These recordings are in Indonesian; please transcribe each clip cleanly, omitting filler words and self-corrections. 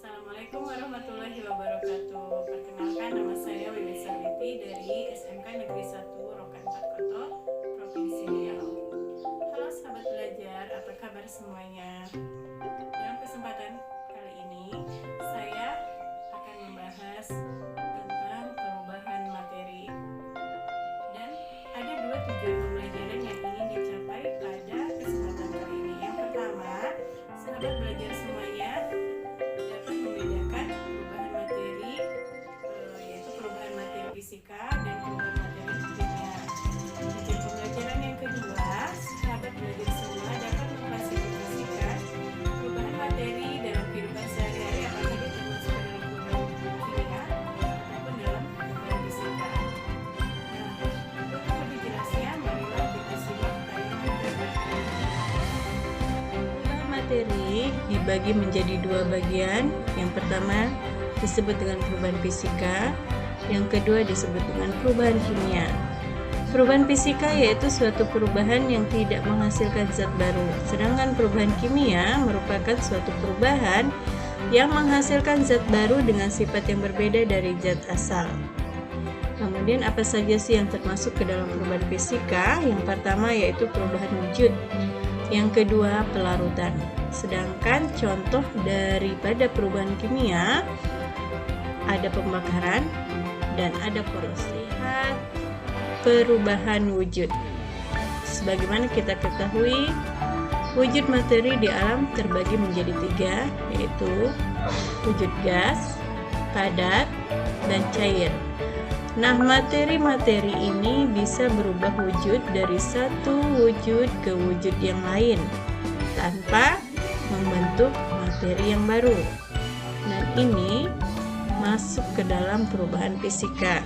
Assalamualaikum warahmatullahi wabarakatuh. Perkenalkan, nama saya Wiwi Sarwiti dari SMK Negeri 1 Rokan 4 Koto, Provinsi Riau. Halo sahabat belajar, apa kabar semuanya? Dalam kesempatan kali ini, saya akan membahas tentang perubahan materi. Dan ada dua tujuan pembelajaran yang ingin dicapai pada kesempatan kali ini. Yang pertama, sahabat belajar semuanya dapat membedakan perubahan materi, yaitu perubahan materi fisika dan perubahan materi kimia. Tujuan pembelajaran yang kedua, sahabat belajar semua dapat mengklasifikasikan perubahan materi dalam kehidupan sehari-hari, apakah dia termasuk dalam perubahan kimia ataupun dalam perubahan fisika. Nah, untuk lebih jelasnya, marilah kita simak tayangan berikut. Materi dibagi menjadi dua bagian. Yang pertama disebut dengan perubahan fisika, yang kedua disebut dengan perubahan kimia. Perubahan fisika yaitu suatu perubahan yang tidak menghasilkan zat baru, sedangkan perubahan kimia merupakan suatu perubahan yang menghasilkan zat baru dengan sifat yang berbeda dari zat asal. Kemudian apa saja sih yang termasuk ke dalam perubahan fisika? Yang pertama yaitu perubahan wujud, yang kedua pelarutan. Sedangkan contoh daripada perubahan kimia ada pembakaran dan ada korosif. Lihat perubahan wujud. Sebagaimana kita ketahui, wujud materi di alam terbagi menjadi tiga, yaitu wujud gas, padat, dan cair. Nah, materi-materi ini bisa berubah wujud dari satu wujud ke wujud yang lain tanpa membentuk materi yang baru. Dan ini masuk ke dalam perubahan fisika.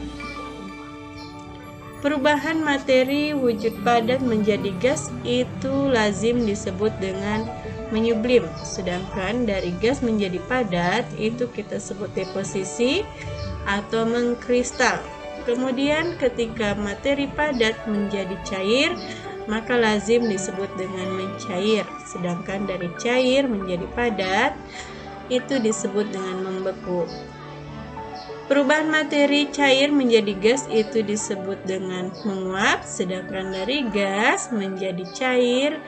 Perubahan materi wujud padat menjadi gas itu lazim disebut dengan menyublim. Sedangkan dari gas menjadi padat itu kita sebut deposisi atau mengkristal. Kemudian ketika materi padat menjadi cair, maka lazim disebut dengan mencair. Sedangkan dari cair menjadi padat, itu disebut dengan membeku. Perubahan materi cair menjadi gas itu disebut dengan menguap. Sedangkan dari gas menjadi cair,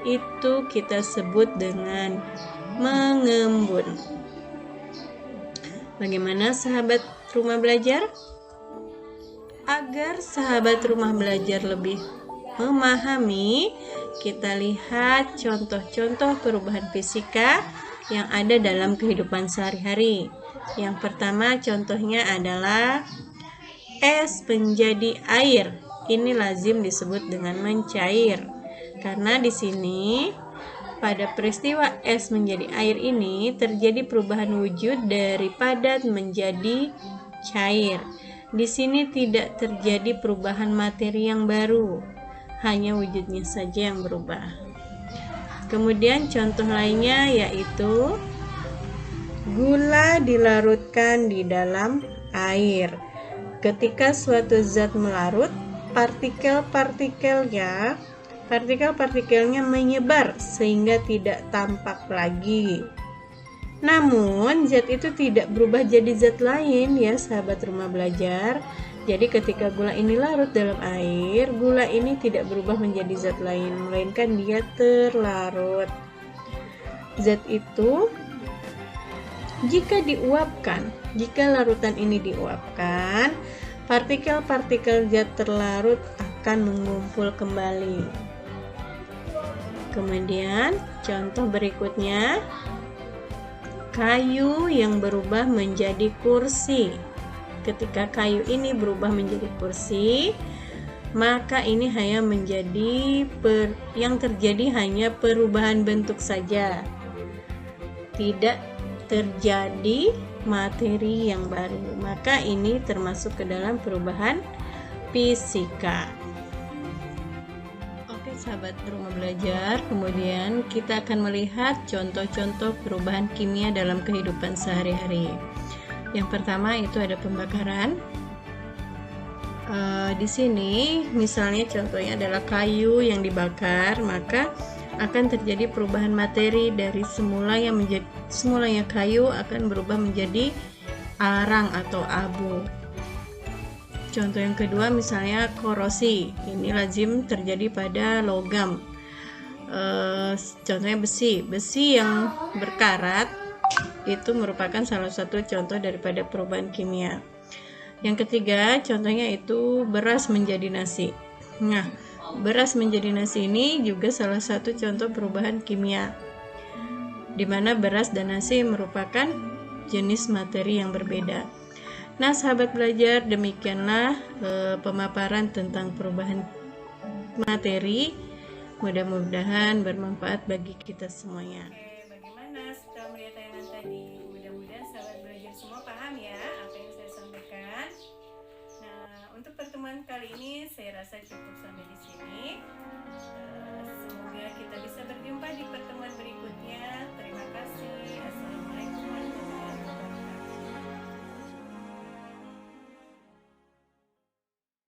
itu kita sebut dengan mengembun. Bagaimana sahabat rumah belajar? Agar sahabat rumah belajar lebih memahami, kita lihat contoh-contoh perubahan fisika yang ada dalam kehidupan sehari-hari. Yang pertama contohnya adalah es menjadi air. Ini lazim disebut dengan mencair. Karena di sini pada peristiwa es menjadi air ini terjadi perubahan wujud dari padat menjadi cair. Di sini tidak terjadi perubahan materi yang baru, hanya wujudnya saja yang berubah. Kemudian contoh lainnya yaitu gula dilarutkan di dalam air. Ketika suatu zat melarut, partikel-partikelnya menyebar sehingga tidak tampak lagi. Namun zat itu tidak berubah jadi zat lain ya sahabat rumah belajar. Jadi ketika gula ini larut dalam air, gula ini tidak berubah menjadi zat lain, melainkan dia terlarut. Zat itu jika larutan ini diuapkan, partikel-partikel zat terlarut akan mengumpul kembali. Kemudian contoh berikutnya, kayu yang berubah menjadi kursi. Ketika kayu ini berubah menjadi kursi, maka ini hanya yang terjadi hanya perubahan bentuk saja. Tidak terjadi materi yang baru. Maka ini termasuk ke dalam perubahan fisika. Sahabat rumah belajar, kemudian kita akan melihat contoh-contoh perubahan kimia dalam kehidupan sehari-hari. Yang pertama itu ada pembakaran. Di sini misalnya contohnya adalah kayu yang dibakar, maka akan terjadi perubahan materi dari semulanya kayu akan berubah menjadi arang atau abu. Contoh yang kedua misalnya korosi, ini lazim terjadi pada logam. Contohnya besi yang berkarat itu merupakan salah satu contoh daripada perubahan kimia. Yang ketiga contohnya itu beras menjadi nasi. Nah, beras menjadi nasi ini juga salah satu contoh perubahan kimia, di mana beras dan nasi merupakan jenis materi yang berbeda. Nah, sahabat belajar, demikianlah pemaparan tentang perubahan materi. Mudah-mudahan bermanfaat bagi kita semuanya. Oke, bagaimana setelah melihat tayangan tadi? Mudah-mudahan sahabat belajar semua paham ya apa yang saya sampaikan. Nah, untuk pertemuan kali ini saya rasa cukup sampai di sini. Semoga kita bisa berjumpa di pertemuan